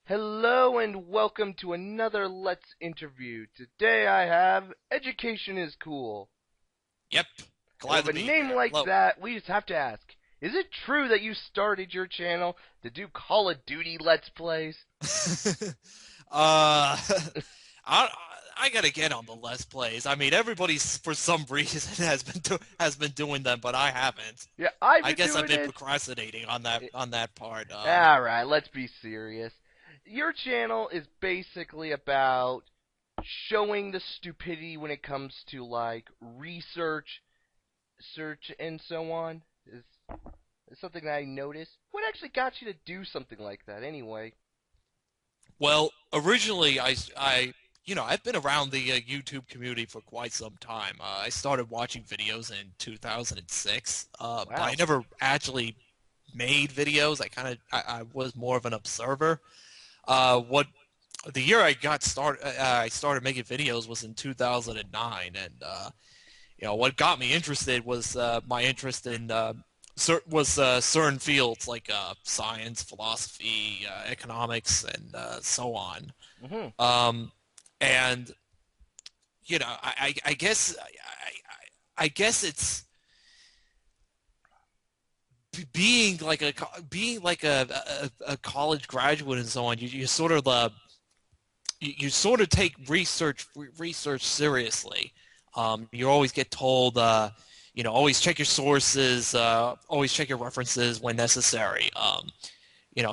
Hello and welcome to another Let's interview. Today I have Education is Cool. Yep. And Glad with to a be name here. like Hello. that, we just have to ask, is it true that you started your channel to do Call of Duty Let's Plays? uh, I I gotta get on the Let's Plays. I mean, everybody's for some reason has been doing them, but I haven't. Yeah, I've I been guess I've doing been it. procrastinating on that part. Alright, let's be serious. Your channel is basically about showing the stupidity when it comes to, like, research, search, and so on. Is something that I noticed. What actually got you to do something like that anyway? Well, originally I've been around the YouTube community for quite some time. I started watching videos in 2006, but I Wow. never actually made videos. I was more of an observer. What the year I started making videos was in 2009, and what got me interested was my interest in certain fields like science, philosophy, economics, and so on. Mhm. Um, and I guess I guess it's being like a college graduate and so on. You sort of take research seriously. You always get told, always check your sources, always check your references when necessary.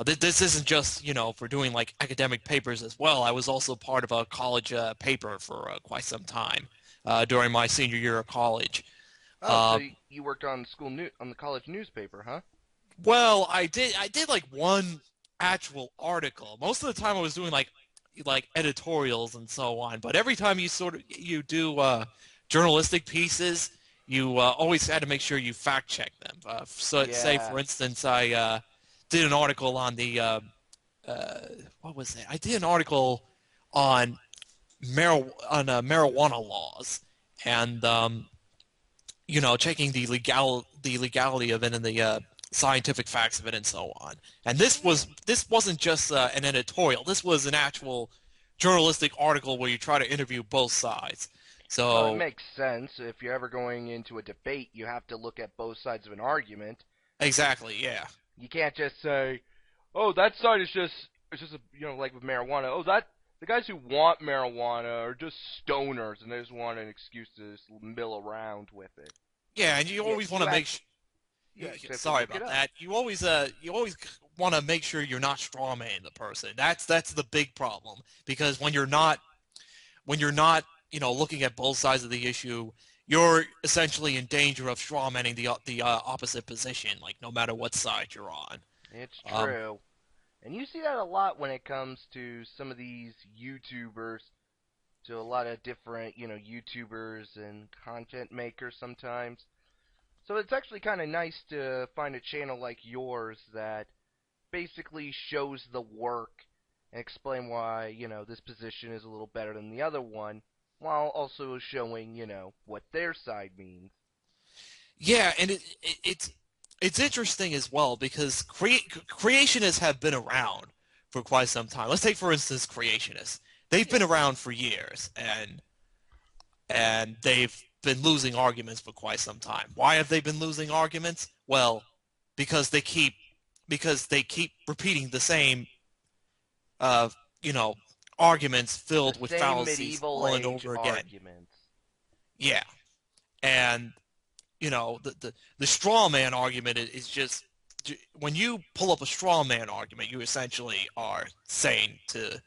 This isn't just for doing like academic papers as well. I was also part of a college paper for quite some time during my senior year of college. Oh, so Um, you worked on on the college newspaper, huh? well, I did like one actual article. Most of the time I was doing like editorials and so on. But every time you do journalistic pieces, you always had to make sure you fact check them. So say Yeah. for instance, I did an article on the what was it? I did an article on marijuana laws and checking the legality of it and the scientific facts of it and so on. And Hmm. this wasn't just an editorial. This was an actual journalistic article where you try to interview both sides. Well, it So makes sense. If you're ever going into a debate, you have to look at both sides of an argument. exactly, yeah, You can't just say, "Oh, that side is just it's just a, like with marijuana. Oh, that the guys who want marijuana are just stoners and they just want an excuse to just mill around with it." yeah, and you Yeah, always want you to make act sure. you actually have to Sorry look it about up. that. You always want to make sure you're not strawmanning the person. That's the big problem because when you're not looking at both sides of the issue, you're essentially in danger of strawmanning the opposite position, like no matter what side you're on. It's Um, true. And you see that a lot when it comes to some of these YouTubers, to a lot of different, YouTubers and content makers sometimes. So it's actually kind of nice to find a channel like yours that basically shows the work and explain why, this position is a little better than the other one, while also showing, what their side means. yeah, and it's interesting as well because creationists have been around for quite some time. Let's take for instance creationists. They've been Yeah. around for years, and they've been losing arguments for quite some time. Why have they been losing arguments? Well, because they keep because they keep repeating the same uh, you know, arguments The filled with same fallacies medieval all and age over again. arguments. Yeah, and the straw man argument is just when you pull up a straw man argument, you essentially are saying to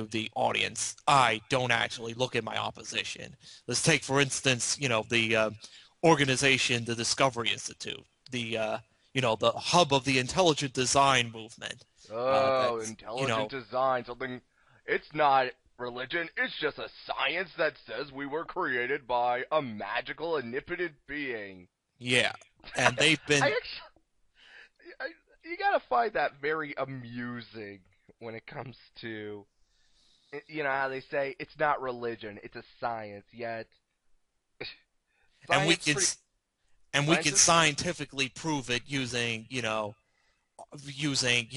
the audience, I don't actually look at my opposition. Let's take, for instance, the organization, the Discovery Institute, the hub of the intelligent design movement. Oh, That's, intelligent design, something. It's not religion, it's just a science that says we were created by a magical, omnipotent being. yeah, and they've I been, actually. I, you gotta find that very amusing when it comes to. You know how they say it's not religion, it's a science, yet. and we Science can pretty. and we Science can is pretty. scientifically prove it using, using,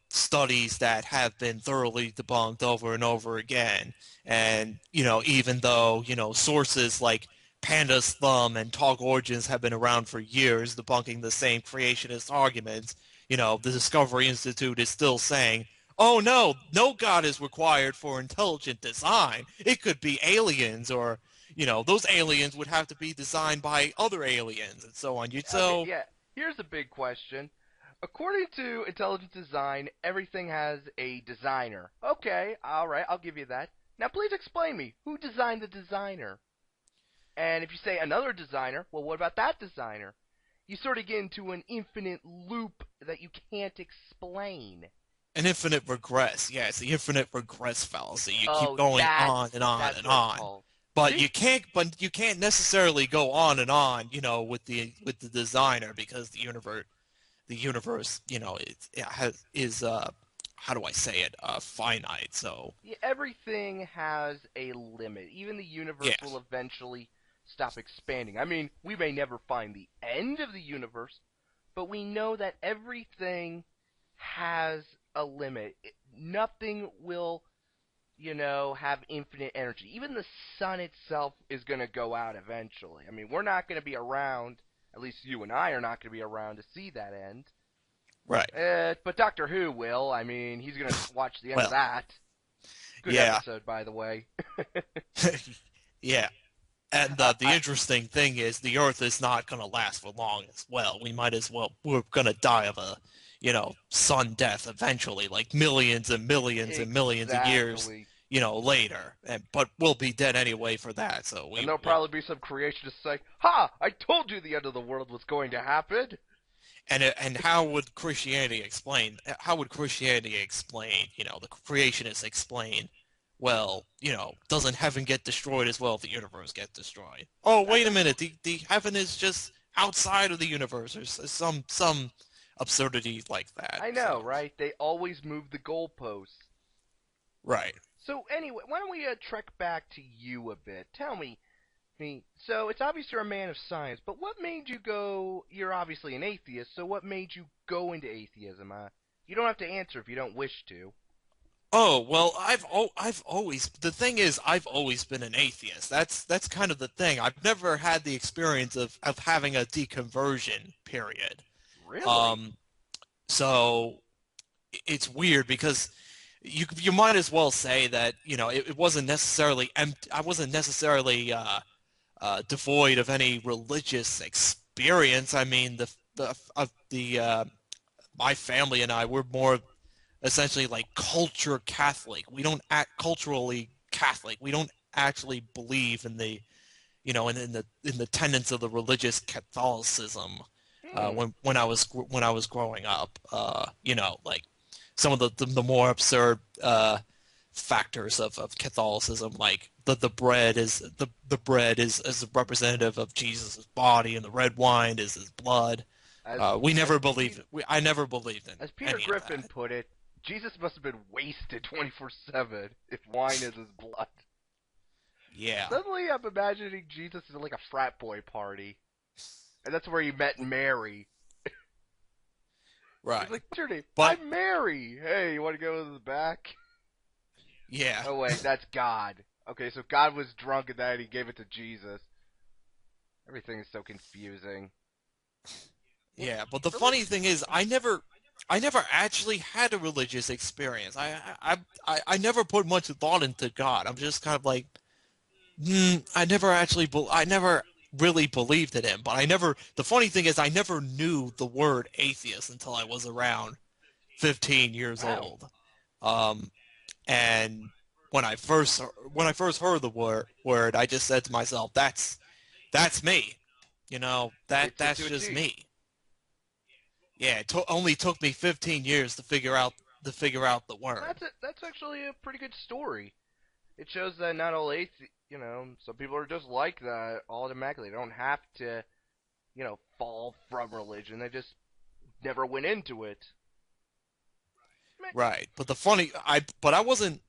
studies that have been thoroughly debunked over and over again. And, even though, sources like Panda's Thumb and Talk Origins have been around for years debunking the same creationist arguments, the Discovery Institute is still saying, oh no, no God is required for intelligent design. It could be aliens or, those aliens would have to be designed by other aliens and so on. Okay, So yeah. Here's a big question. According to intelligent design, everything has a designer. Okay, alright, I'll give you that. Now please explain me, who designed the designer? And if you say another designer, well, what about that designer? You sort of get into an infinite loop that you can't explain. an infinite regress. Yeah, it's the infinite regress fallacy. You keep Oh, going that's on and on that's and what it's on. called. But See? you can't necessarily go on and on, with the designer because the universe, it has is how do I say it? Finite. So, Yeah, everything has a limit. Even the yeah. universe will eventually stop expanding. I mean, we may never find the end of the universe, but we know that everything has a limit. Nothing will, have infinite energy. Even the sun itself is going to go out eventually. I mean, we're not going to be around, at least you and I are not going to be around to see that end. Right. But Doctor Who will. I mean, he's going to watch the end of Well, that. Good yeah. episode, by the way. Yeah. And I, the I, interesting thing is the Earth is not going to last for long as well. We might as well, we're going to die of a, sun death eventually, like millions and millions and millions of years, exactly. later. But we'll be dead anyway for that, so And we there'll won't. probably be some creationists say, "Ha! I told you the end of the world was going to happen." And how would Christianity explain? How would Christianity explain? The creationists explain. Well, doesn't heaven get destroyed as well if the universe gets destroyed? Oh, That's wait a minute. The heaven is just outside of the universe. There's some absurdity like that. I know, So, right? They always move the goalposts. right. So anyway, why don't we trek back to you a bit? Tell me. So it's obvious you're a man of science, but what made you go? You're obviously an atheist, so what made you go into atheism? You don't have to answer if you don't wish to. Oh, well, I've always the thing is I've always been an atheist. That's kind of the thing. I've never had the experience of having a deconversion period. Really? Um, so it's weird because you might as well say that it wasn't necessarily empty. I wasn't necessarily devoid of any religious experience. I mean the my family and I we're more essentially like culture Catholic. We don't act culturally Catholic. We don't actually believe in the in the tenets of the religious Catholicism. Hmm. When I was growing up, like some of the more absurd factors of Catholicism, like the bread is a representative of Jesus' body, and the red wine is his blood. As We as never Peter, believed. I never believed in as Peter any of Griffin that. put it, Jesus must have been wasted 24/7 if wine is his blood. Yeah, Suddenly, I'm imagining Jesus is like a frat boy party, and that's where he met Mary. He's right. like, "What's your name? But I'm Mary. Hey, you want to go to the back?" yeah, Oh wait, that's God. Okay, so God was drunk and then he gave it to Jesus. Everything is so confusing. Well, yeah. But the funny religion. thing is, I never actually had a religious experience. I never put much thought into God. I'm just kind of like, I never really believed in him. But I never. The funny thing is, I never knew the word atheist until I was around 15 years Wow. old. Um, and when I first heard the word, I just said to myself, that's me. Fits it That's to a just T. me. Yeah, only took me 15 years to figure out the word. That's actually a pretty good story. It shows that not all some people are just like that automatically. They don't have to, fall from religion. They just never went into it. Right. But I wasn't.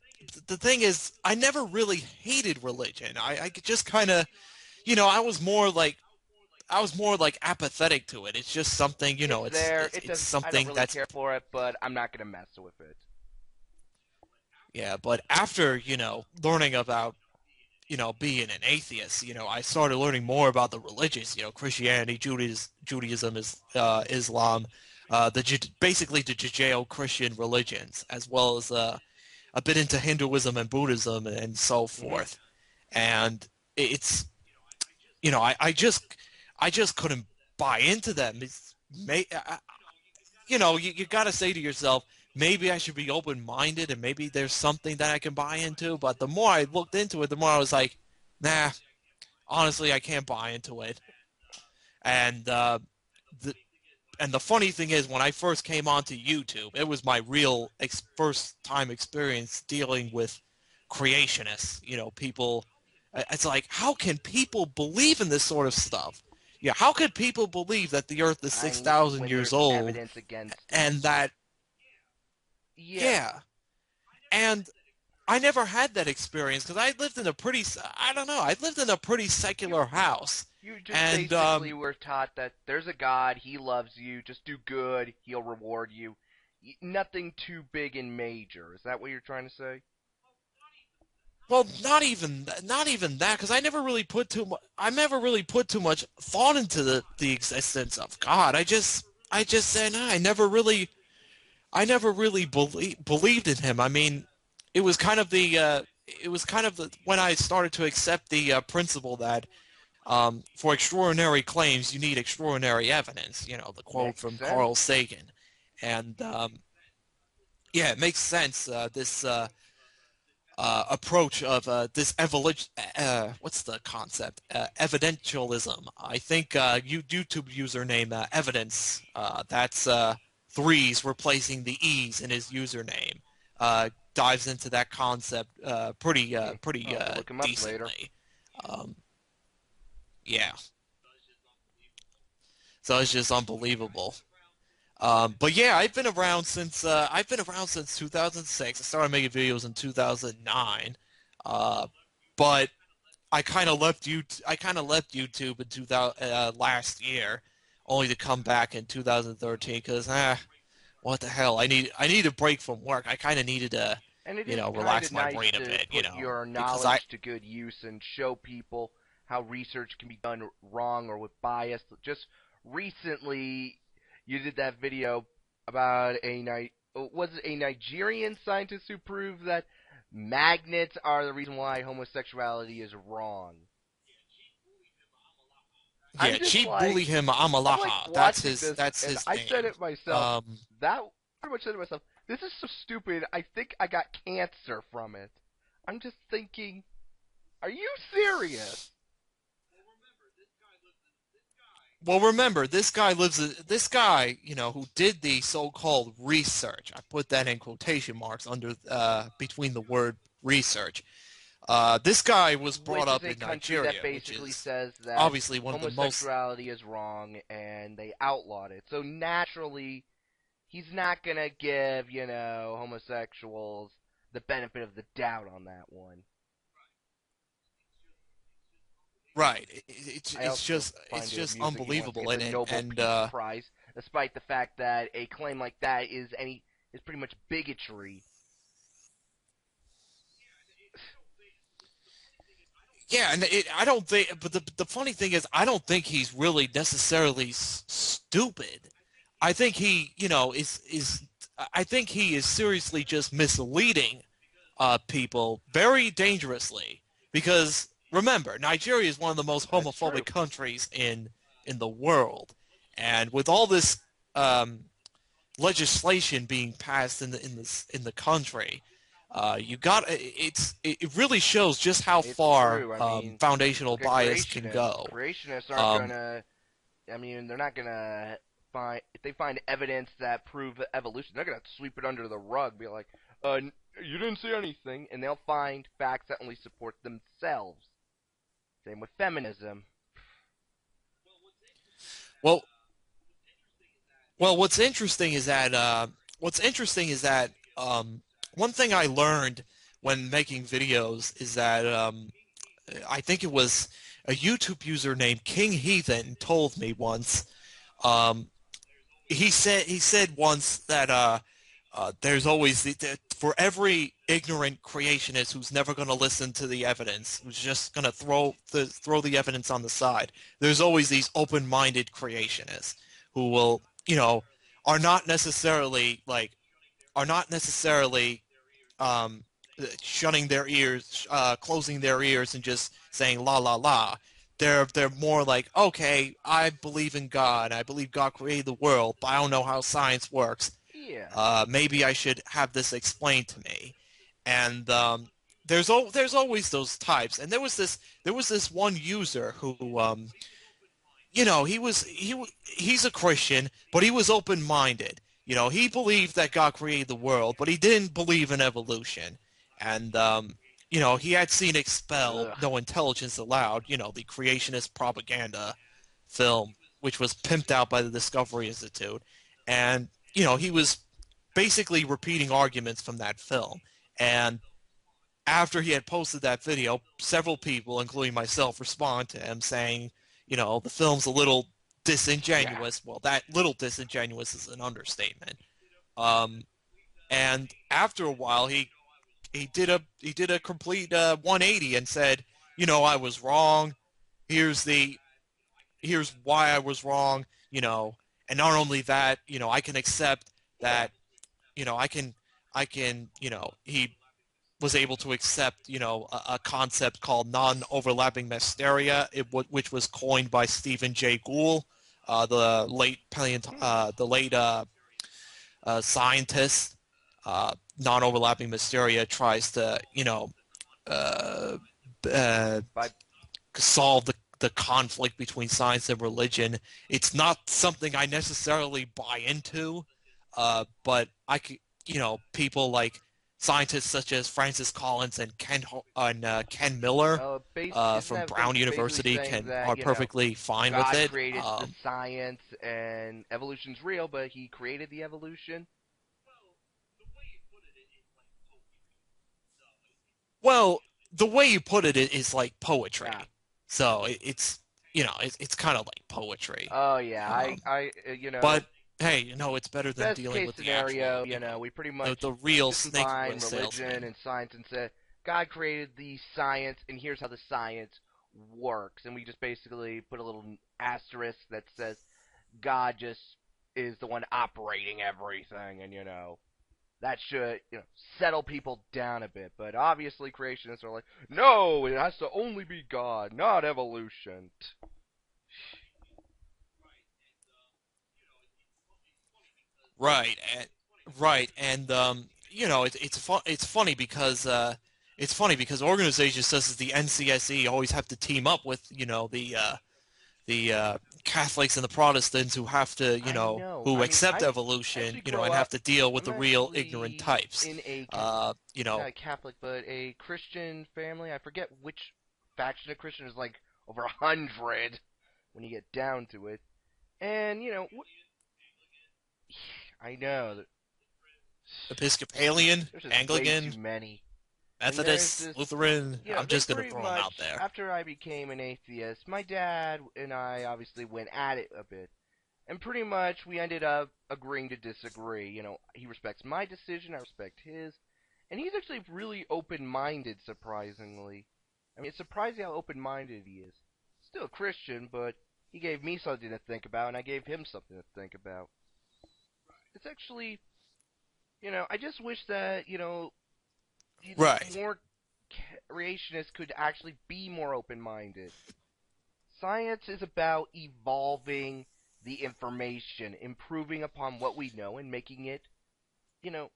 The thing is, I never really hated religion. I just kind of, I was more like I was more like apathetic to it. It's just something, you It's know, there. It it's does. I don't something really that's care for it, but I'm not gonna mess with it. yeah. But after, learning about, being an atheist, I started learning more about the religions, Christianity, Judaism, Islam, basically the Judeo-Christian religions, as well as a bit into Hinduism and Buddhism and so Hmm. forth. And it's, I just couldn't buy into them. You got to say to yourself, maybe I should be open-minded and maybe there's something that I can buy into. But the more I looked into it, the more I was like, nah, honestly, I can't buy into it. And the and the funny thing is, when I first came onto YouTube, it was my real first time experience dealing with creationists. People. It's like, how can people believe in this sort of stuff? Yeah, how could people believe that the Earth is six thousand When years there's old evidence against it. and that, Yeah. yeah, and I never had that experience because I lived in a pretty, I don't know, I lived in a pretty You secular house, you just and basically were taught that there's a God, he loves you, just do good, he'll reward you. Nothing too big and major. Is that what you're trying to say? well, not even that, because I never really put too much thought into the existence of God. I just said, nah, I never really believed in him. I mean, it was kind of when I started to accept the principle that for extraordinary claims you need extraordinary evidence. The quote Makes from sense. Carl Sagan, and yeah, it makes sense. This approach of this evolution. What's the concept? Evidentialism. I think YouTube username evidence. That's threes replacing the e's in his username. Dives into that concept pretty I'll have to look him up later. decently. Um, yeah, so it's just unbelievable. But yeah, I've been around since 2006. I started making videos in 2009. Uh, but I kind of left YouTube in 2000 last year, only to come back in 2013 because what the hell? I need a break from work. I kind of needed to, And it is kind relax of my nice brain a to bit, put your because I knowledge to good use and show people how research can be done wrong or with bias. Just recently, you did that video about was it a Nigerian scientist who proved that magnets are the reason why homosexuality is wrong. I'm yeah, just cheap bully like him I'm like Amalaha. That's watching his this, that's and his I said name. it myself. Um, That pretty much said to myself, "This is so stupid. I think I got cancer from it." I'm just thinking, are you serious? Well, remember, this guy, who did the so-called research. I put that in quotation marks under between the word research. This guy was brought Which is up a in country that Nigeria, which basically is says that obviously one of the most homosexuality is wrong and they outlawed it. So naturally, he's not gonna give homosexuals the benefit of the doubt on that one. right. I also It's find it just amusing he wants to unbelievable, get the and Nobel and Peace Prize, despite the fact that a claim like that is pretty much bigotry. yeah, and I don't think. But the funny thing is, I don't think he's really necessarily stupid. I think he, is. I think he is seriously just misleading people very dangerously because remember, Nigeria is one of the most That's true. homophobic countries in the world, and with all this um, legislation being passed in the country, it really shows just how It's far true. I mean, foundational look at bias can creationists. go. Creationists aren't Um, gonna. I mean, they're not gonna find if they find evidence that prove evolution. They're gonna sweep it under the rug, be like, you didn't see anything," and they'll find facts that only support themselves. Same with feminism. well, Well, what's interesting is that one thing I learned when making videos is that I think it was a YouTube user named King Heathen told me once. Um, he said once that there's always for every ignorant creationist who's never going to listen to the evidence, who's just going to throw the evidence on the side. There's always these open-minded creationists who will, are not necessarily um, shutting their ears, closing their ears, and just saying la la la. They're more like, okay, I believe in God. I believe God created the world, but I don't know how science works. Yeah. Maybe I should have this explained to me. And there's always those types. And there was this one user who he's a Christian, but he was open-minded. He believed that God created the world, but he didn't believe in evolution. And he had seen Expel, Ugh. No Intelligence Allowed, the creationist propaganda film, which was pimped out by the Discovery Institute. And he was basically repeating arguments from that film. And after he had posted that video, several people, including myself, responded to him saying, the film's a little Yeah. disingenuous. Well, that little disingenuous is an understatement. Um, and after a while, he did a complete 180 and said, I was wrong. Here's the here's why I was wrong. And not only that, I can accept Yeah. that. He was able to accept, a concept called non-overlapping mysteria, which was coined by Stephen Jay Gould, Hmm. the late scientist. Non-overlapping mysteria tries to, uh, uh, By solve the conflict between science and religion. It's not something I necessarily buy into, but people like scientists such as Francis Collins and Ken Miller isn't from that Brown basically University saying are that perfectly fine with God it. created the science and evolution's real, but He created the evolution? Well, the way you put it is like Yeah. poetry, so it's kind of like poetry. Oh yeah. Um, You but know, hey, it's better than best dealing case with the scenario, actual, we pretty the much real just snake oil combine religion salesman. and science and say God created the science, and here's how the science works, and we just basically put a little asterisk that says God just is the one operating everything, and that should settle people down a bit. But obviously, creationists are like, no, it has to only be God, not evolution. Right, and it's funny because organizations such as the NCSE always have to team up with the Catholics and the Protestants who have to I know. who I mean, accept I evolution, actually grow and have up. to deal with I'm the real ignorant actually types. in a Uh, you know, not a Catholic, but a Christian family. I forget which faction of Christian is like over 100 when you get down to it. And I know that Episcopalian, there's just way too Anglican, many. And there's Methodist, this, Lutheran. I'm they just gonna pretty throw them much, out there. after I became an atheist, my dad and I obviously went at it a bit. And pretty much we ended up agreeing to disagree. He respects my decision, I respect his. And he's actually really open minded, surprisingly. I mean, it's surprising how open minded he is. Still a Christian, but he gave me something to think about, and I gave him something to think about. It's actually, I just wish that, Right, more creationists could actually be more open minded. Science is about evolving the information, improving upon what we know, and making it, you know,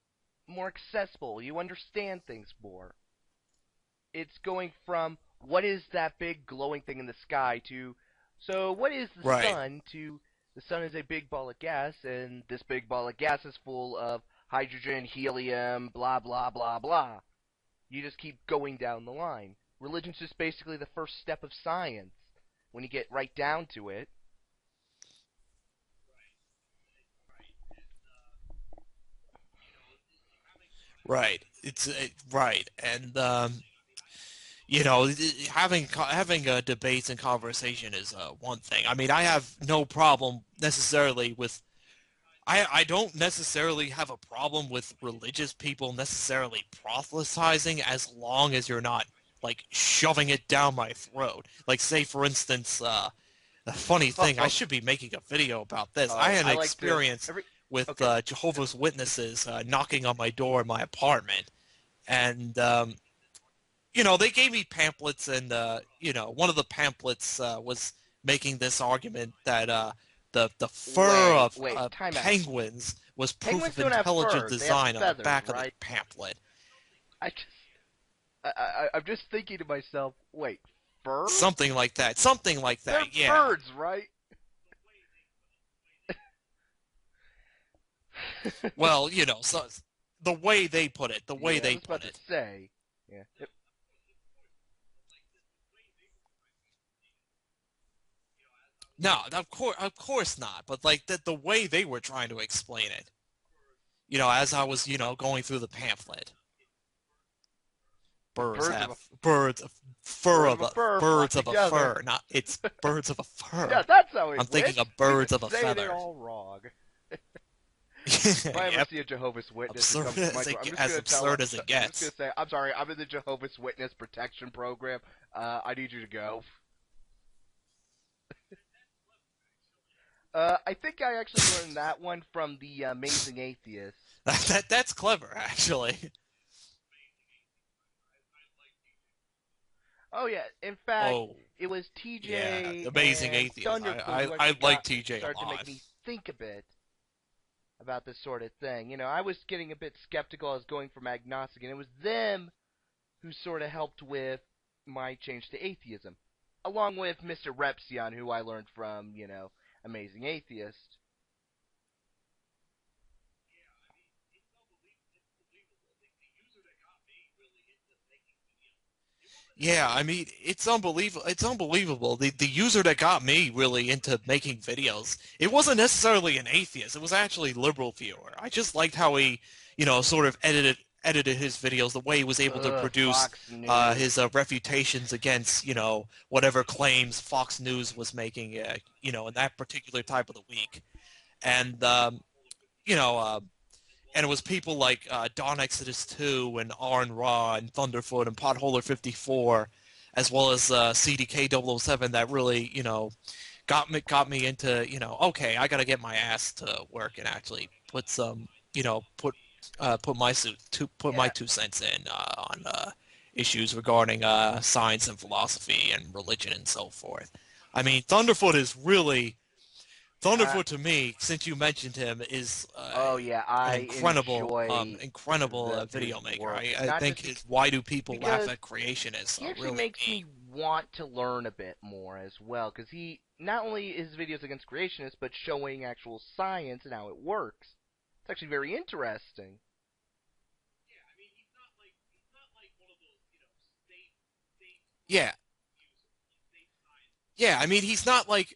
more accessible. You understand things more. It's going from what is that big glowing thing in the sky to so what is the right, sun to the sun is a big ball of gas, and this big ball of gas is full of hydrogen, helium, blah blah blah blah. You just keep going down the line. Religion's just basically the first step of science when you get right down to it. right. It's right, and you know, having debates and conversation is one thing. I mean, I have no problem necessarily with. I don't necessarily have a problem with religious people necessarily proselytizing as long as you're not like shoving it down my throat. Like say for instance, a funny thing, I should be making a video about this. I Oh, had an I like to experience every. with Okay. Jehovah's Witnesses knocking on my door in my apartment, and you know, they gave me pamphlets, and you know, one of the pamphlets was making this argument that the fur Wait, of wait. Time out. penguins was proof Penguins of don't have intelligent fur. They have design on the feathers, back of the right? pamphlet. I just, I'm just thinking to myself. Wait, fur? Something like that. Something like They're that. Yeah. birds, right? Well, you know, so the way they put it, the way Yeah, I they was about put to it. say. Yeah. No, of course not. But like the way they were trying to explain it, you know, as I was, you know, going through the pamphlet, birds Birds of have a birds of fur bird of of a a fur flock birds of a together. fur, not it's birds of a fur. Yeah, that's how it I'm went. thinking of We've been birds of a saying it feather. all wrong. If I ever Yep, see a Jehovah's Witness who absurd comes to my as door, I'm just as gonna tell him. absurd as it I'm just gonna gets. say, I'm sorry, I'm in the Jehovah's Witness protection program. I need you to go. I think I actually learned that one from the Amazing Atheist. That's clever, actually. Oh yeah, in fact, Oh, it was yeah, TJ Amazing and Atheist. Thunderfoot who I actually like got TJ a started to make lot. me think a bit about this sort of thing. You know, I was getting a bit skeptical. I was going from agnostic, and it was them who sort of helped with my change to atheism, along with Mr. Repsion, who I learned from, Amazing Atheist. Yeah, I mean, it's unbelievable. It's unbelievable. The user that got me really into making videos, it wasn't necessarily an atheist. It was actually a liberal viewer. I just liked how he, you know, sort of edited his videos, the way he was able to Ugh, produce Fox News. his refutations against, you know, whatever claims Fox News was making, you know, in that particular type of the week. And you know, and it was people like Dawn Exodus 2 and Arn Ra and Thunderfoot and Potholer 54, as well as CDK 007 that really, you know, got me into, you know, okay, I got to get my ass to work and actually put some, you know, put my Yeah, 2 cents in on issues regarding science and philosophy and religion and so forth. I mean, Thunderfoot is really uh, Thunderfoot to me, since you mentioned him, is oh yeah, an I incredible, enjoy his video maker. work. I Not think just his "Why do people laugh because at creation" is he actually really makes neat. me want to learn a bit more as well. Because he not only his videos against creationists, but showing actual science and how it works. It's actually very interesting. Yeah, yeah. I mean, he's not like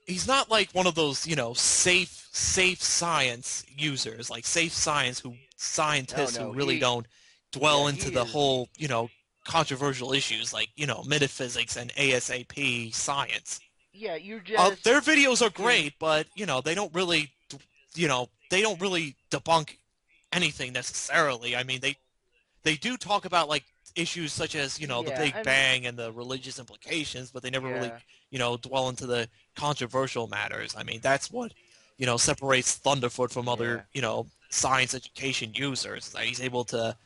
one of those, you know, safe science users, like safe science who No, scientists who no, really don't yeah, dwell into he the is. whole, you know, controversial issues like, you know, metaphysics and ASAP science. Yeah, you just Their videos are can. great, but you know you know, they don't really debunk anything necessarily. I mean, they do talk about like issues such as, you know, the Yeah, Big I mean, Bang and the religious implications, but they never really, yeah, you know, dwell into the controversial matters. I mean, that's what, you know, separates Thunderfoot from other, yeah. you know, science education users. That he's able to,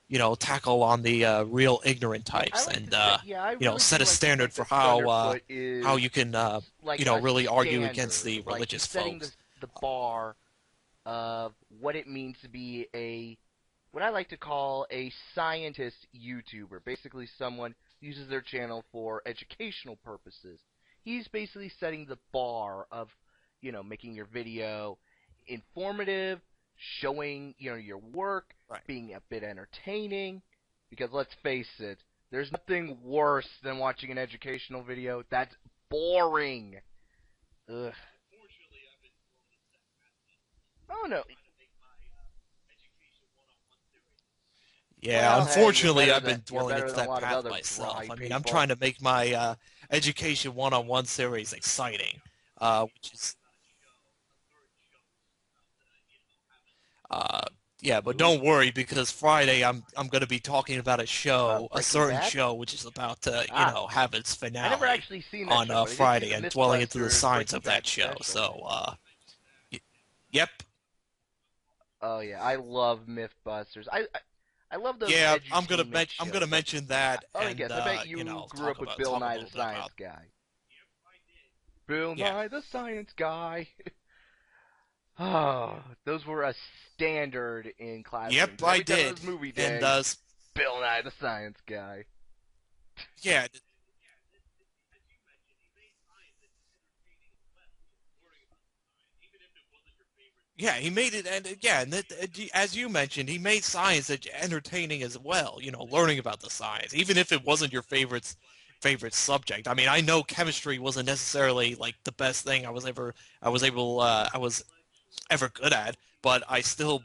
you know, tackle on the real ignorant Yeah, I types like to and say, yeah, I you know, really set do a like to standard think for that Thunderfoot how is you can like you know, a really argue against standard. the Like he's religious setting folks. the bar of what it means to be a what I like to call a scientist YouTuber. Basically, someone who uses their channel for educational purposes. He's basically setting the bar of, making your video informative, showing, your work, Right. being a bit entertaining. Because let's face it, there's nothing worse than watching an educational video that's boring. Ugh. Oh no, Yeah, Well, hey, unfortunately, I've been you're dwelling better into than a that lot of path other myself. dry I mean, I'm people. trying to make my Education One-on-One series exciting, which is uh, yeah, but Ooh, don't worry because Friday I'm going to be talking about a Breaking certain Bad. show, which is about to, Ah, have its I never finale actually seen that on show, but I did see Friday, the and dwelling into the MythBusters science Breaking of Bad that show. special. So, y yep, Oh yeah, I love MythBusters. I love those yeah, edutainment I'm gonna shows. mention that, Let me and guess. I bet you grew up with Bill talk a Nye the little bit Science about Guy. Bill yeah. Nye the Science Guy. Oh, those were a standard in classrooms. Yep, And I every time there did, was movie and day, Bill Nye the Science Guy. yeah, yeah, he made it, and yeah, and as you mentioned, he made science entertaining as well. Learning about the science, even if it wasn't your favorite subject. I mean, I know chemistry wasn't necessarily like the best thing I was ever good at, but I still,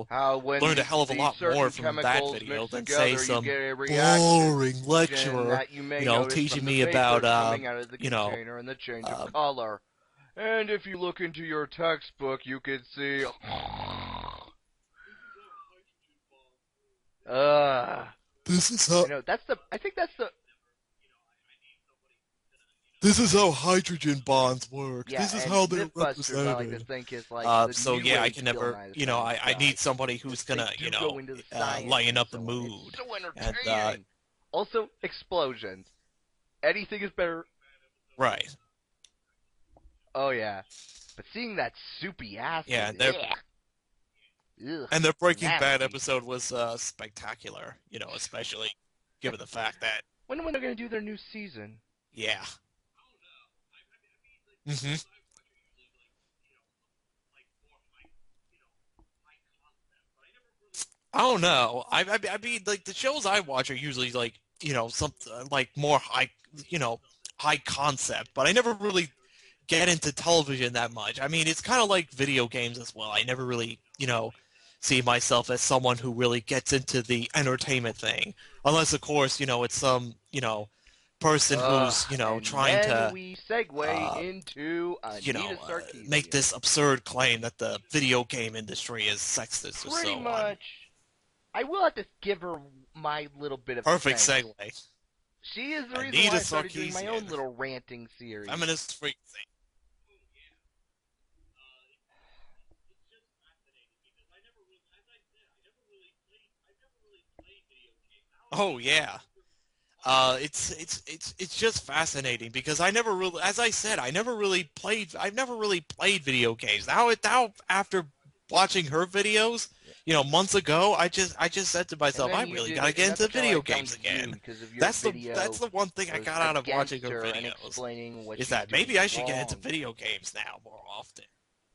How when learned a hell of a these lot more certain from that chemicals video mix than say together, you some get a reaction boring lecturer, that you may notice teaching from the me about, vapors coming out of the container and the change of uh, color. And if you look into your textbook, you can see. Uh, this is how that's the. I think that's the. this is how hydrogen bonds work. Yeah, This is and how they're MythBusters, I like to represented. think is like the So new yeah, I age can Bill never, Nye the Science I Guy need somebody because who's they gonna, do go into the science lighten and up the so on. It's mood. so And, entertaining. Also, explosions. Anything is better. right. Oh yeah, but seeing that soupy Yeah, acid, ugh, and their Breaking Bad nasty. episode was, spectacular, especially given the fact that, When they're gonna do their new season? yeah. hmm I don't know. I mean, like the shows I watch are usually like some like more high concept, but I never really get into television that much. I mean, it's kind of like video games as well. I never really see myself as someone who really gets into the entertainment thing, unless of course it's some person who's And trying then to we segue uh, into Anita make Sarkeesian. this absurd claim that the video game industry is sexist or Pretty so on. much, I will have to give her my little bit of Perfect thanks. segue. She is the reason why Anita I started doing my own Sarkeesian, little ranting series. feminist freak thing. Oh yeah. It's just fascinating because I never really, as I said, I've never really played video games. Now after watching her videos, months ago, I just said to And myself, then I you really did gotta it, and get that's into kind of why I video found games you, again. because of your That's video the one thing I was got out of watching against her her and videos, explaining what is she's that maybe doing I should get into wrong. video games now more often.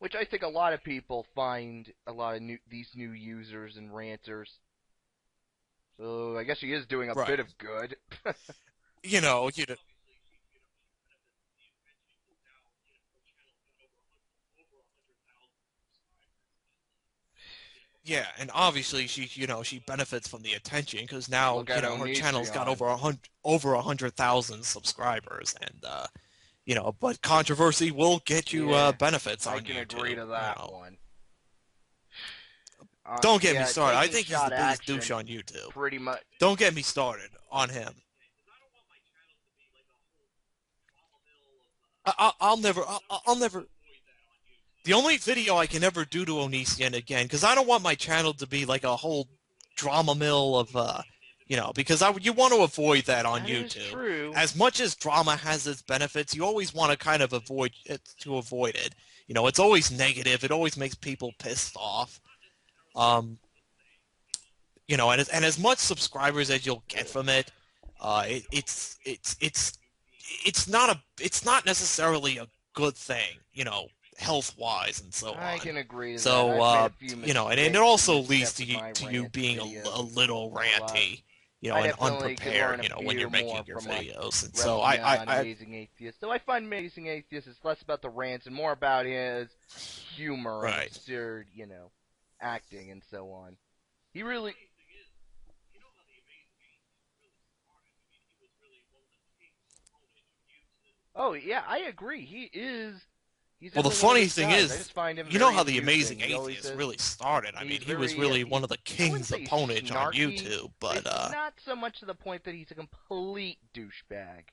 Which I think a lot of people find a lot of these new users and ranters. So I guess she is doing a bit Right. of good. You know, yeah, and obviously she benefits from the attention because now Look at her channel's got Onision. over 100,000 subscribers, and but controversy will get you Yeah, benefits I on can agree YouTube. to that one. Don't get me Yeah, started. I taking think he's the shot biggest douche action, on YouTube. pretty much. Don't get me started on him. I'll never. The only video I can ever do to Onision again, because I don't want my channel to be like a whole drama mill of, because you want to avoid that on That is YouTube. true. As much as drama has its benefits, you always want to kind of avoid it. It's always negative. It always makes people pissed off. Um, and as much subscribers as you'll get from it, it's not necessarily a good thing, health wise and so I on. can agree to that. So I've made a few and it mistakes and also leads missteps with my to you rant being a videos, little but ranty, I and definitely could learn unprepared, a when you're few making more your from like videos. And so Relevant, Amazing Atheist. Though I find Amazing Atheist is less about the rants and more about his humor and right. absurd, acting and so on. He really, Oh yeah, I agree. He's Well, the definitely one of funny those thing guys. I is, just find him you know very how the amusing. Amazing He always Atheist says really started. I mean, he's he was very really one of the I wouldn't king's say opponents on snarky, YouTube, but but it's not so much to the point that he's a complete douchebag.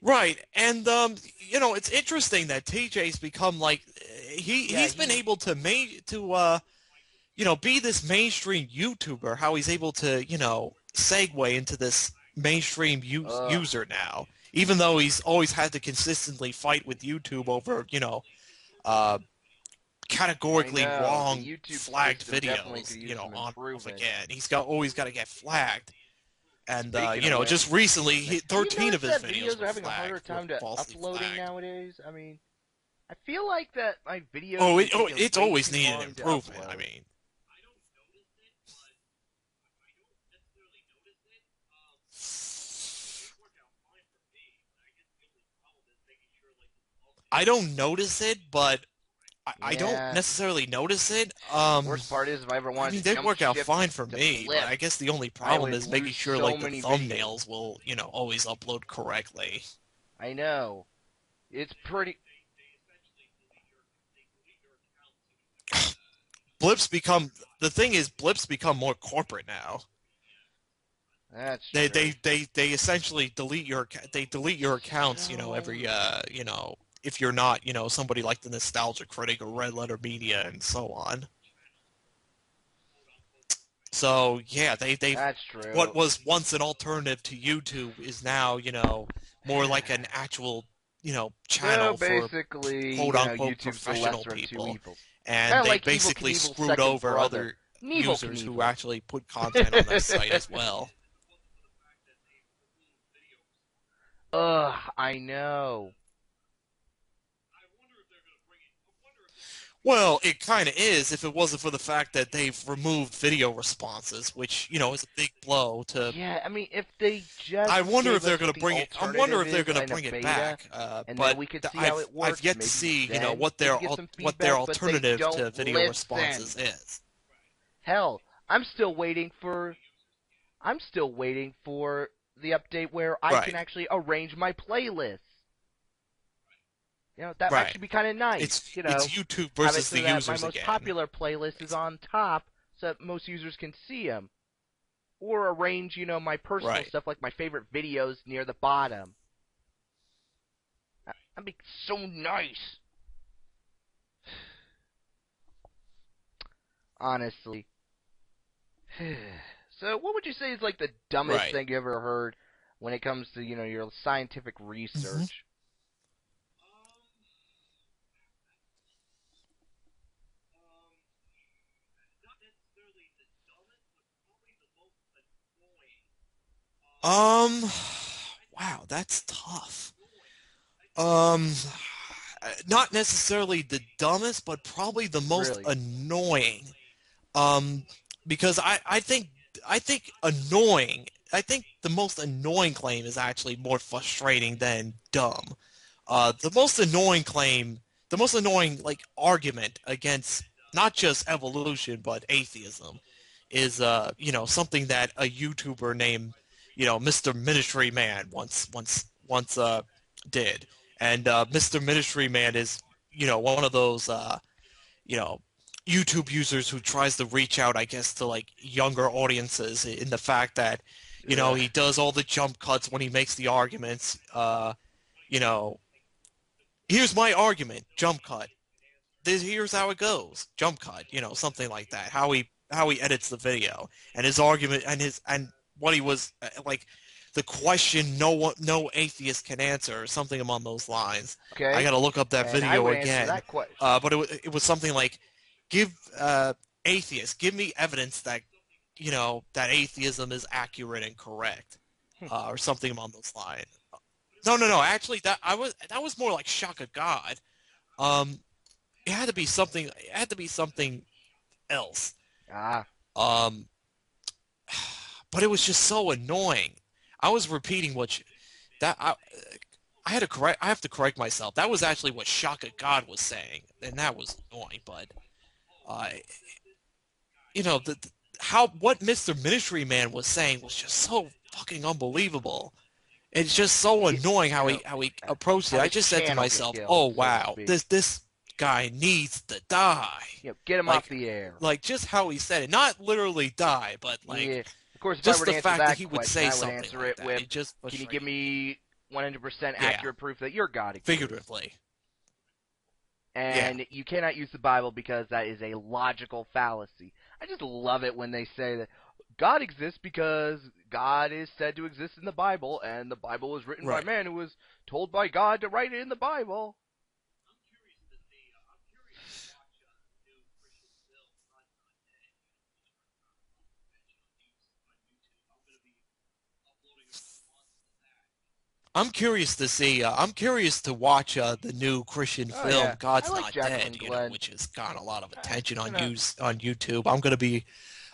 right, and it's interesting that TJ's become like Yeah, he's been he's able to be this mainstream YouTuber. How he's able to segue into this mainstream ugh. user now, even though he's always had to consistently fight with YouTube over uh, I categorically know the wrong YouTube flagged system definitely videos, could use some on and off improvement. again. He's always got to get flagged. And Speaking of which, just recently, have you 13 of noticed his that videos videos were are having a harder flagged, were time to falsely uploading flagged. nowadays? I mean, I feel like that my videos Oh, have been taking it's way always too needed long to improvement. I upload. mean, I don't notice it, but I don't Yeah. necessarily notice it. Worst part is if I ever I wanted mean, to they jump work out ship fine for to me, but Blip, I guess the only I problem would is making lose sure, so like, the many videos. thumbnails will, always upload correctly. I know. It's pretty. Blips become, the thing is, Blips become more corporate now. That's They true. they they they essentially delete your accounts, So. every if you're not, somebody like the Nostalgia Critic or Red Letter Media and so on. So yeah, they've That's what true. was once an alternative to YouTube is now, more like an actual, So channel for basically, quote unquote YouTube's the professional lesser of two people. evils. Kind And of they like Evil basically Knievel's screwed second over brother, other Knievel users who Knievel. actually put content on that site as well. Ugh, I know. Well, it kind of is if it wasn't for the fact that they've removed video responses, which, is a big blow to. Yeah, I mean, if they just I wonder if gave they're us going what to the bring it. I wonder alternative if they're is going to in a bring it beta, back. and then But we could see how I've it I've works, yet to maybe see, then what maybe their get some what their feedback, but they alternative don't to video listen. responses is. Hell, I'm still waiting for the update where I can Right, actually arrange my playlists. That right. actually be kind of nice. It's YouTube Have it versus the so that my users most again. popular playlist is Basically. on top so that most users can see them. Or arrange, my personal Right. stuff like my favorite videos near the bottom. That'd be so nice. Honestly. So, what would you say is like the dumbest Right. thing you ever heard when it comes to, your scientific hmm research? Um. Wow, that's tough. Um. Not necessarily the dumbest, but probably the most Really? annoying. Um, because I think annoying. I think the most annoying claim is actually more frustrating than dumb. The most annoying like argument against not just evolution but atheism is something that a YouTuber named Mr. Ministry Man once did, and Mr. Ministry Man is one of those you know, YouTube users who tries to reach out, I guess, to like younger audiences in the fact that, Ugh. he does all the jump cuts when he makes the arguments. You know, here's my argument, jump cut. Here's how it goes, jump cut. Something like that. How he edits the video and his argument and what he was like. The question no atheist can answer, or something along those lines. I Okay. gotta look up that And I video would answer again. that question. But it was something like, give atheists, give me evidence that that atheism is accurate and correct, or something along those lines. No. Actually, that was more like shock of God. Um, it had to be something. It had to be something else. Ah. Um, but it was just so annoying. I was repeating that I had to correct. I have to correct myself. That was actually what Shaka God was saying, and that was annoying. But Uh, you know, how what Mr. Ministry Man was saying was just so fucking unbelievable. It's just so annoying You know, how he approached it. have I his just said to channel get myself, killed, "Oh so to wow, speak. this guy needs to die." Get him off Like the air. just how he said it, not literally die, but like Yeah. Of course, if I just were the to answer fact that that he would question, say I would something answer like it that. with, It just "Can you give frustrated me. me 100% Yeah, accurate proof that your God exists?" figuratively. Yeah, And you cannot use the Bible because that is a logical fallacy. I just love it when they say that God exists because God is said to exist in the Bible, and the Bible was written by right. man who was told by God to write it in the Bible. I'm curious to see. I'm curious to watch the new Christian Oh film yeah, I "God's like Not Dead." Jacqueline Glenn. Which has gotten a lot of I attention on kind of YouTube. I'm going to be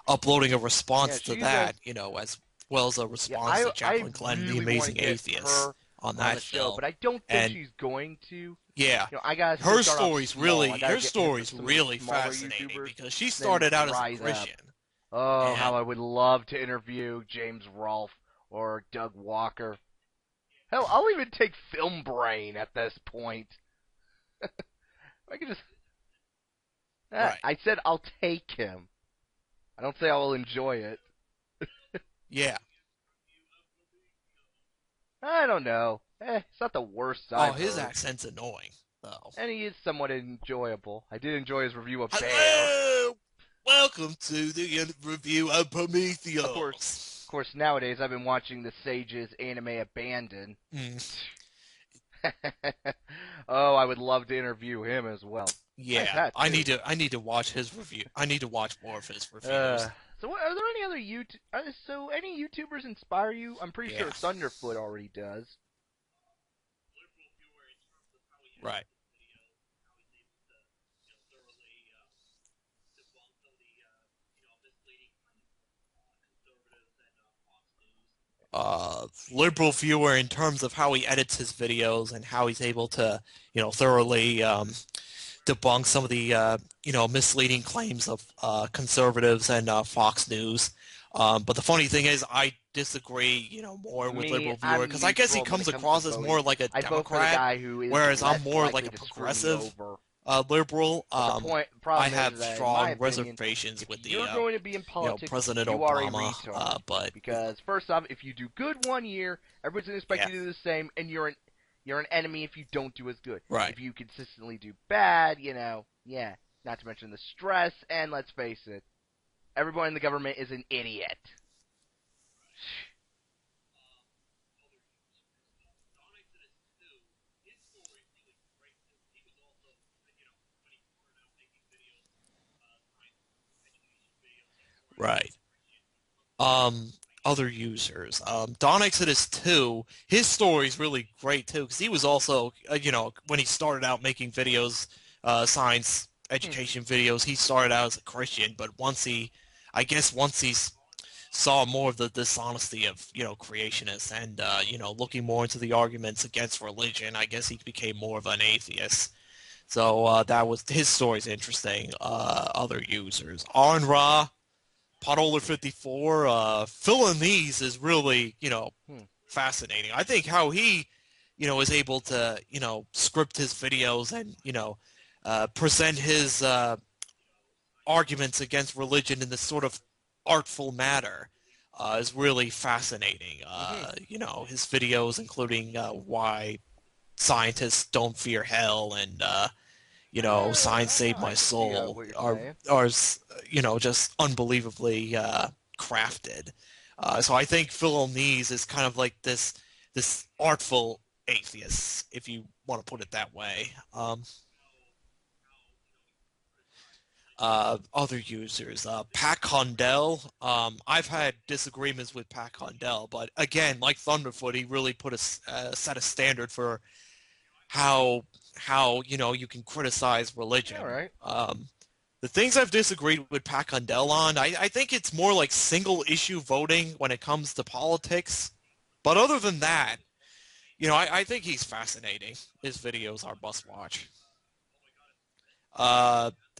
uploading a yeah, response to she's a that, as well as a yeah. response to I Jacqueline Glenn, the really want to Amazing get Atheist, her on on that the show, film. but I don't think And she's going to. yeah, I gotta still start off small. I gotta her get hit story's some of the really smaller fascinating YouTubers, because she then started out as a rise up. Christian, Oh, how and I would love to interview James Rolfe or Doug Walker. Hell, I'll even take Film Brain at this point. I could just. right, I said I'll take him. I don't say I will enjoy it. yeah. I don't know. It's not the worst Oh, I've his heard. accent's annoying though. And he is somewhat enjoyable. I did enjoy his review of Bear. Hello, welcome to the review of Of course, Prometheus. nowadays I've been watching the Sage's anime Abandon. Mm, Oh, I would love to interview him as well. Nice yeah, hat too. I need to watch his review. I need to watch more of his Uh, reviews. are there any other so any YouTubers inspire you? I'm pretty sure Yeah, Thunderfoot already does. right. Liberal viewer in terms of how he edits his videos and how he's able to, thoroughly debunk some of the, misleading claims of conservatives and Fox News. But the funny thing is, I disagree, more with Me, liberal viewer I'm because I guess he neutral when comes it comes to across as voting. more like a I vote for the Democrat, guy who is whereas I'm less more like likely a to screw me progressive over. liberal. But I problem have is that, in my strong opinion, reservations if with the, you're going to be in politics, President you are a Obama. retard. But Because first off, if you do good one year, everybody's gonna expect yeah, you to do the same, and you're an enemy if you don't do as good. right. If you consistently do bad, yeah. Not to mention the stress, and let's face it, everyone in the government is an idiot. Right. Other users. Don Exodus 2, his story is really great too, because he was also, when he started out making videos, science Hmm. education videos, he started out as a Christian, but I guess once he saw more of the dishonesty of, creationists and, looking more into the arguments against religion, I guess he became more of an atheist. So, his story's interesting. Other users. Arn Ra, Potoler 54, filling these is really, Hmm. fascinating. I think how he, is able to, script his videos and, present his arguments against religion in this sort of artful manner is really fascinating. Mm-hmm. His videos, including why scientists don't fear hell and Science Saved I My can see Soul what you're are saying. are just unbelievably crafted. So I think Phil O'Neill's is kind of like this artful atheist, if you want to put it that way. Other users, Pat Condell. I've had disagreements with Pat Condell, but again, like Thunderfoot, he really put set a standard for how you can criticize All religion. right. The things I've disagreed with Pat Condell on, I think it's more like single issue voting when it comes to politics. But other than that, I think he's fascinating. His videos are must watch.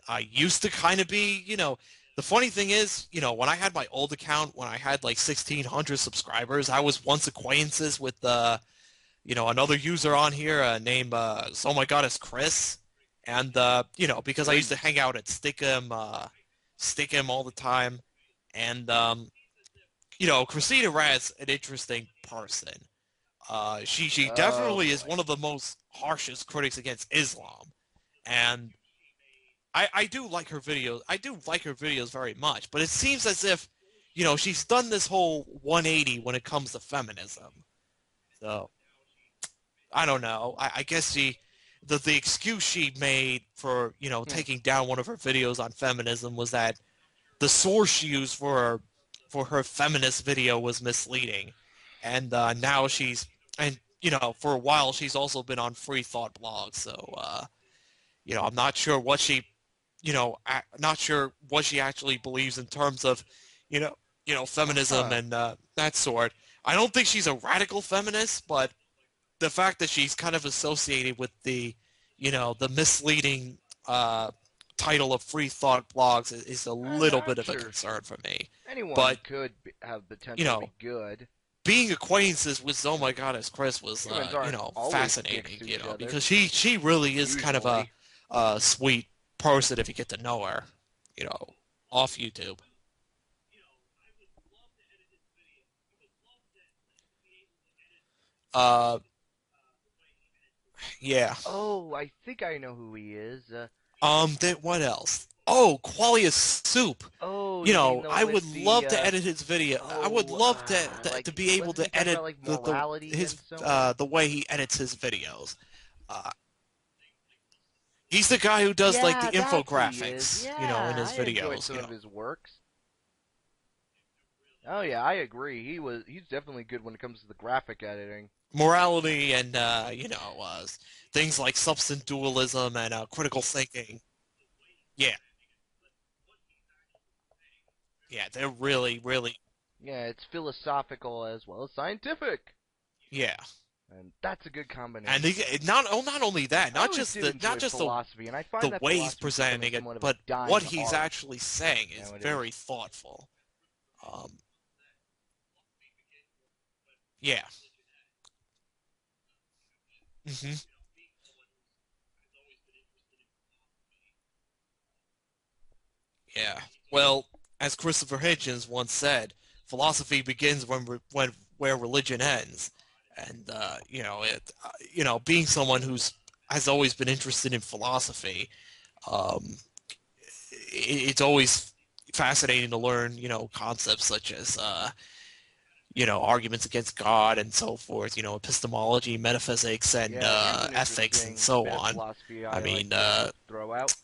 I used to kind of be, the funny thing is, when I had my old account, when I had like 1,600 subscribers, I was once acquaintances with another user on here named Oh my God, it's Chris, and because I used Good. to hang out at Stickum all the time, and Christina Rat's an interesting person. She Oh definitely is boy. one of the most harshest critics against Islam, and I do like her videos. I do like her videos very much, but it seems as if, she's done this whole 180 when it comes to feminism. So I don't know. I guess the excuse she made for Hmm. taking down one of her videos on feminism was that the source she used for her feminist video was misleading, and now for a while she's also been on Free Thought blog. So I'm not sure what not sure what she actually believes in terms of you know feminism Huh. and that sort. I don't think she's a radical feminist, but the fact that she's kind of associated with the misleading uh, title of Free Thought blogs is a little bit I'm of a sure concern for me. anyone But could have you potential to know, be good. being acquaintances with Oh Uh, My God, as Chris was Humans aren't always dicks fascinating. to each other. Because she really is kind of Usually. a sweet person if you get to know her. You know, off YouTube. Uh, yeah. Oh, I think I know who he is. Then what else? Oh, Qualia Soup. Oh, you mean the I with would the love to edit his video. I would love to like be able wasn't he to talking edit about like morality his and so on? the way he edits his videos. Uh, he's the guy who does like the Yeah, that's who he is. infographics, in Yeah, his I enjoyed videos. some of his works. Oh yeah, I agree. He's definitely good when it comes to the graphic editing. Morality and things like substance dualism and critical thinking. Yeah, yeah, they're really, really, Yeah, it's philosophical as well as scientific, yeah. and that's a good And combination. not only that, I always did not enjoy just philosophy, and I the find that way he's philosophy is becoming presenting it, somewhat of a but what dying he's art actually saying is nowadays. very thoughtful. Um, yeah. hmm Yeah. Well, as Christopher Hitchens once said, philosophy begins when where religion ends. And being someone who's has always been interested in philosophy, um, it's always fascinating to learn, concepts such as arguments against God and so forth, epistemology, metaphysics, and Yeah, here's an ethics, and interesting so bit of on. philosophy I I like mean, to throw out.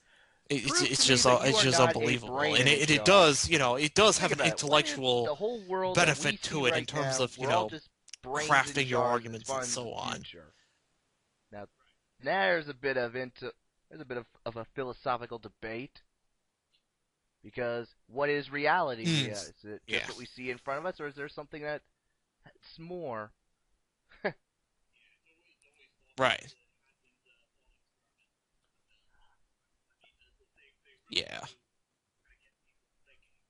Prove to it's me just that you it's are just not a unbelievable, brain and in a it jar. does it does Think have an about it. What if intellectual the whole world that we benefit see to it in right terms now, of we're all just brains in crafting your jars as arguments and far into the so on. future? Now, there's a bit of into there's a bit of a philosophical debate because what is reality? Mm, Is it yeah, just what we see in front of us, or is there something that's more? right. Yeah,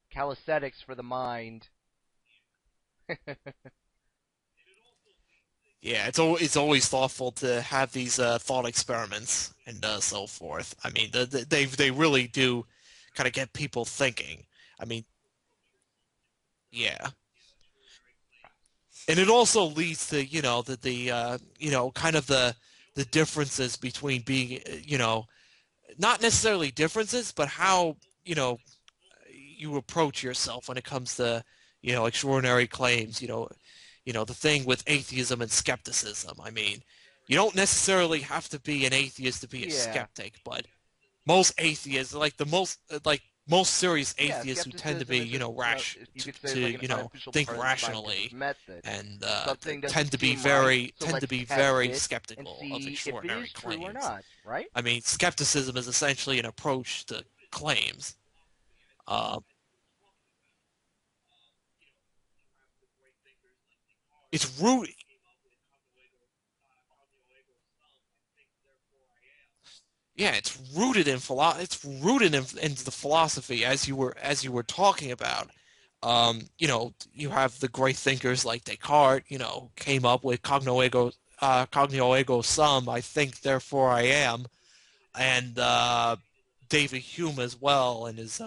Calisthenics for the mind. yeah. It's always thoughtful to have these thought experiments and so forth. I mean, they really do kind of get people thinking. I mean, yeah. And it also leads to kind of the differences between being not necessarily differences, but how you approach yourself when it comes to extraordinary claims. The thing with atheism and skepticism. I mean, you don't necessarily have to be an atheist to be a Yeah, skeptic, but most atheists, like most serious yeah. atheists who tend to be, Skepticism is just you could say it's like an unofficial think part of the scientific rationally method. and Something doesn't seem right, so let's test very it and skeptical of see if it extraordinary is true or claims. not. Right? I mean, skepticism is essentially an approach to claims. Uh, it's root. yeah, it's rooted in it's rooted in the philosophy as you were talking about. You have the great thinkers like Descartes, came up with cogito ergo sum, I think, therefore I am, and David Hume as well, and his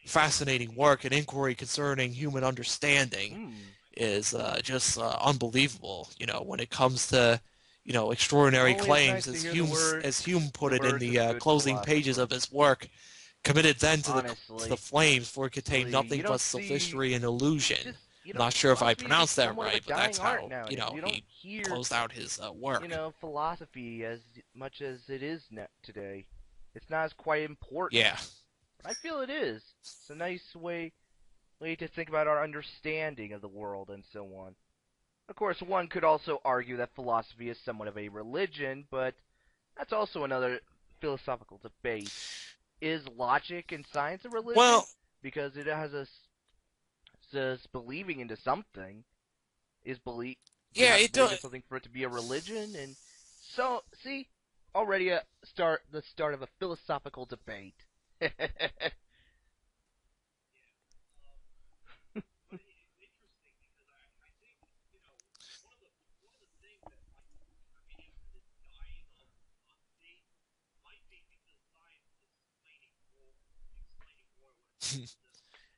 fascinating work and inquiry concerning human understanding Hmm. is just unbelievable. When it comes to extraordinary Always claims, nice to hear the words, As Hume put the it in words of the a good closing pages of philosopher. his work, committed then to the Honestly, flames, for it contained you nothing don't but see sophistry and illusion. just I'm not sure if I philosophy is pronounced just that somewhat of a right, but that's dying art how nowadays. You don't he hear closed out his work. philosophy as much as it is today. It's not as quite important. Yeah. But I feel it is. It's a nice way to think about our understanding of the world and so on. Of course, one could also argue that philosophy is somewhat of a religion, but that's also another philosophical debate. Is logic and science a religion? Well, Because it has us believing into something. Is belief You yeah, have to it believe does. in something for it to be a religion? And so, see, already the start of a philosophical debate.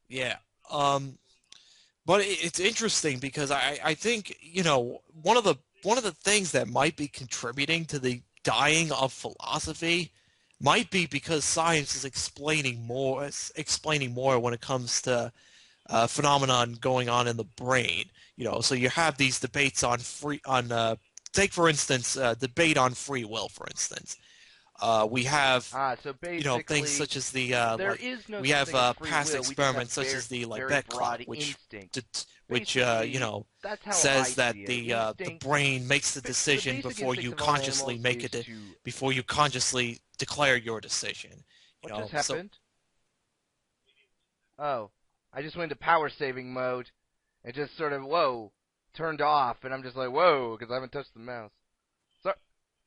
Yeah. Um, But it's interesting because I think, one of the things that might be contributing to the dying of philosophy might be because science is explaining more when it comes to phenomenon going on in the brain. So you have these debates take for instance, debate on free will, for instance. We have So things basically, such as the there is no we such have thing as free past will. We just have experiments such as the very Libet clock, broad instincts. which Basically, that's how I says that see it. the Instincts. brain makes the The decision basic instincts of all animals is to. before you consciously declare your decision. What just So happened? Oh, I just went into power saving mode. It just sort of turned off, and I'm just like whoa because I haven't touched the mouse. So,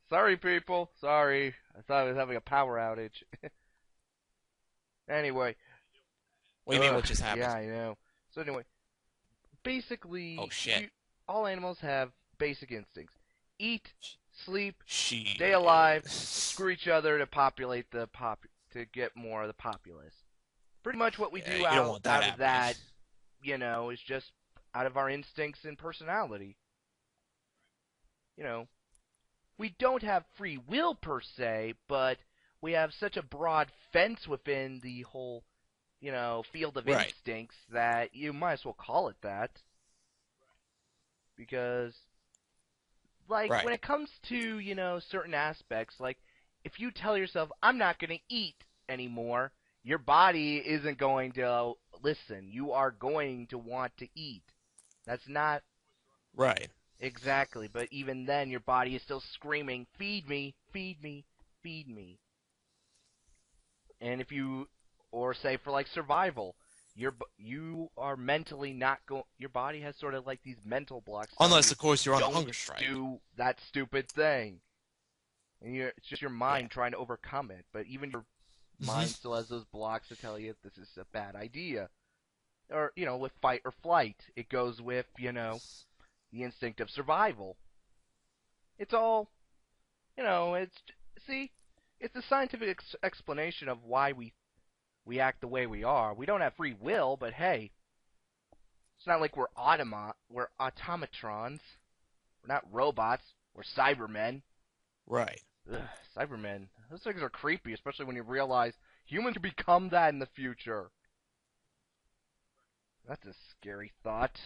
sorry people, sorry. I thought I was having a power outage. Anyway, what do you mean? What just yeah, happened? I know. So anyway, Oh basically, shit! all animals have basic instincts: eat, sleep, stay She. alive, and screw each other to populate to get more of the populace. Pretty much what we Yeah, do you don't want that out of happening. that, is just out of our instincts and personality. You know, we don't have free will per se, but we have such a broad fence within the whole, field of Right, instincts that you might as well call it that. Because, like, when right. it comes to, certain aspects, like, if you tell yourself, I'm not going to eat anymore, your body isn't going to listen. You are going to want to eat. That's not Right. exactly, but even then, your body is still screaming, feed me, feed me, feed me. And if you, or say for like survival, you are mentally not going. Your body has sort of like these mental blocks telling Unless, you, of course, you're on a don't hunger strike. do that stupid thing. And it's just your Yeah. mind trying to overcome it. But even your Hmm. mind still has those blocks to tell you this is a bad idea. Or with fight or flight, it goes with the instinct of survival. It's all it's see, it's a scientific explanation of why we act the way we are. We don't have free will, but hey, it's not like we're automatrons. We're not robots. We're Cybermen. Right. Ugh, Cybermen. Those things are creepy, especially when you realize humans could become that in the future. That's a scary thought.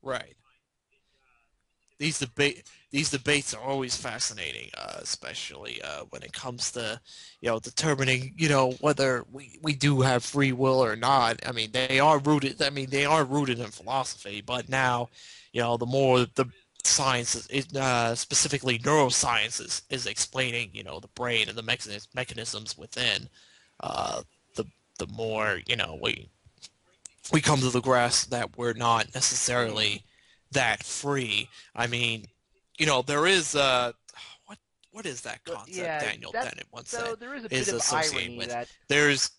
Right. These debates are always fascinating, especially when it comes to determining whether we do have free will or not. I mean they are rooted. I mean they are rooted in philosophy, but now the more science, specifically neuroscience, is explaining, the brain and the mechanisms within, uh, the the more, we come to the grasp that we're not Hmm. necessarily that free. I mean, there is what what is that But concept yeah, Daniel that's Dennett once so said there is a bit is of associated irony with? that, There's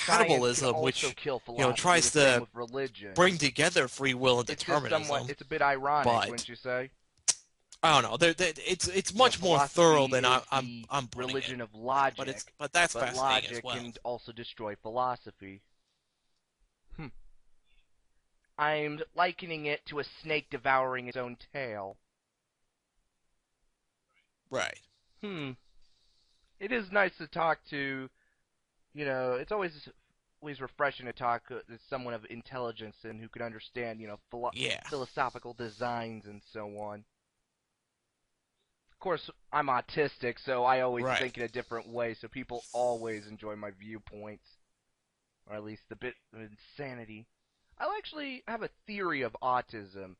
science can compatibilism, also which kill philosophy. tries The same to with religion. bring together free will and It's just somewhat, determinism, it's a bit ironic, but wouldn't you say? I don't know. It's You know, much more thorough philosophy than is I'm the I'm putting it. religion of But it's logic, but that's but fascinating as logic well. can also destroy philosophy. Hmm. I'm likening it to a snake devouring its own tail. Right. Hmm. It is nice to talk to, it's always refreshing to talk to someone of intelligence and who can understand, Yeah. philosophical designs and so on. Of course, I'm autistic, so I always Right. think in a different way, so people always enjoy my viewpoints, or at least the bit of insanity. I actually have a theory of autism.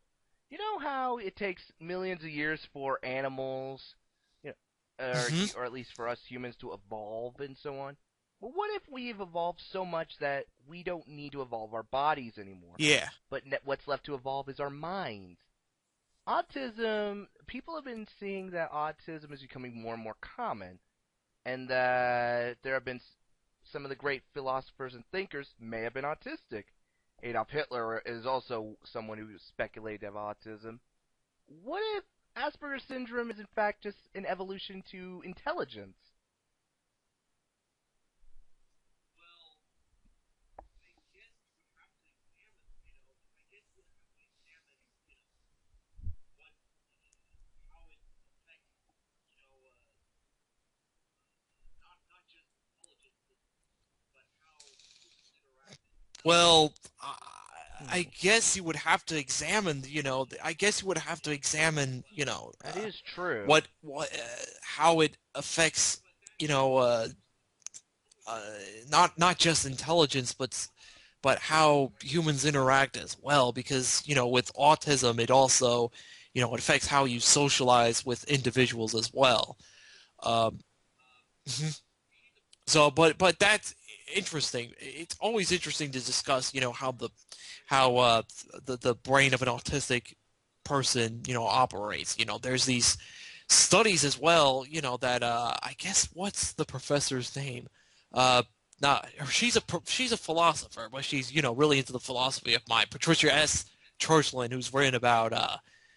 You know how it takes millions of years for animals, you Hmm. or at least for us humans to evolve and so on? Well, what if we've evolved so much that we don't need to evolve our bodies anymore? Yeah. But what's left to evolve is our minds. Autism, people have been seeing that autism is becoming more and more common, and that there have been some of the great philosophers and thinkers may have been autistic. Adolf Hitler is also someone who speculated of autism. What if Asperger's syndrome is in fact just an evolution to intelligence? Well, I Hmm. guess you would have to examine, I guess you would have to examine, That is true. what how it affects, you know, uh, uh, not just intelligence, but how humans interact as well. Because with autism, it also, it affects how you socialize with individuals as well. Um, So, but that's interesting. It's always interesting to discuss, how the brain of an autistic person, operates. There's these studies as well, that I guess what's the professor's name? Uh, Not she's a philosopher, but she's really into the philosophy of mind. Patricia S. Churchland,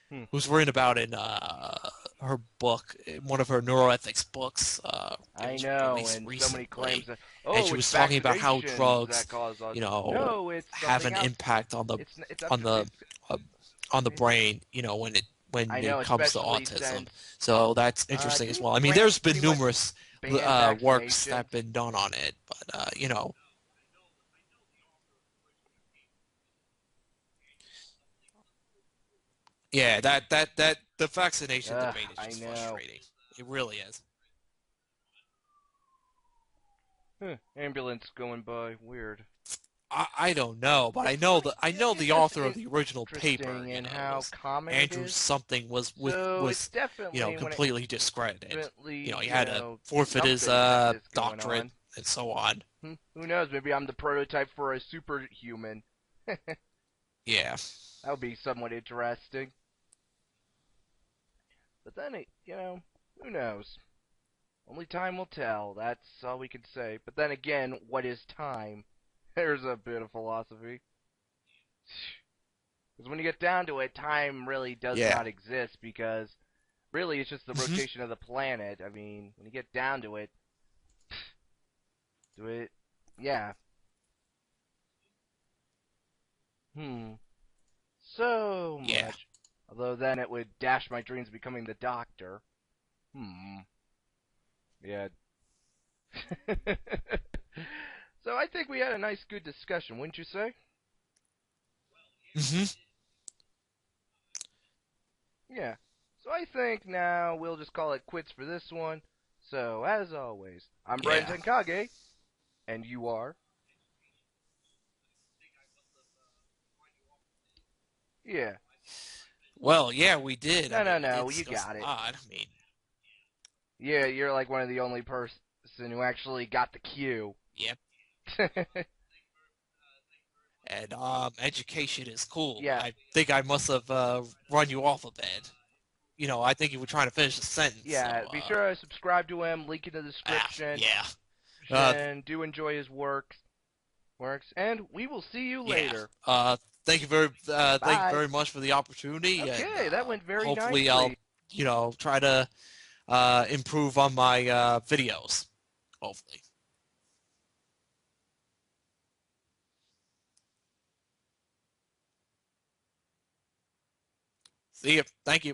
Hmm. who's written about in her book, in one of her neuroethics books, it I was know, released and so many claims recently, that, and oh, she it's was talking about how vaccinations drugs, that cause autism. No, it's have something an else. impact on the It's on after the it's. uh, on I the mean, brain, when I know, it comes to especially autism. since So that's interesting as didn't well. I mean, France there's been pretty much numerous ban works that vaccinations? have been done on it, but yeah, that the vaccination debate is I just know. frustrating. It really is. Huh, ambulance going by. Weird. I don't know, but It's funny. I know It's the just author of the original paper, interesting in it how was common it Andrew is. something So it's was definitely when it completely discredited. definitely He had to forfeit his something that is going doctorate on. and so on. Who knows? Maybe I'm the prototype for a superhuman. That Yeah. would be somewhat interesting. But then who knows? Only time will tell. That's all we can say. But then again, what is time? There's a bit of philosophy. Because when you get down to it, time really does Yeah. not exist because really it's just the Hmm. rotation of the planet. I mean, when you get down to it, do it, yeah. Hmm. So Yeah. much. Although then it would dash my dreams of becoming the doctor. Hmm. Yeah. So I think we had a nice, good discussion, wouldn't you say? Hmm. Yeah. So I think now we'll just call it quits for this one. So as always, I'm Brian Yeah. Tenkage, and you are. Yeah. Well, yeah, we did. I No, mean, no, we did no. You discuss got a it. lot. I mean, Yeah, you're like one of the only person who actually got the cue. yep. And education is cool. Yeah, I think I must have run you off a bit. You know, I think you were trying to finish the sentence. So, yeah. Be sure to subscribe to him. Link in the description. yeah, And do enjoy his works, and we will see you yeah. later. Thank you Bye. very much for the opportunity, and Okay, that went very hopefully I'll, nicely. try to improve on my videos. Hopefully. See you. Thank you.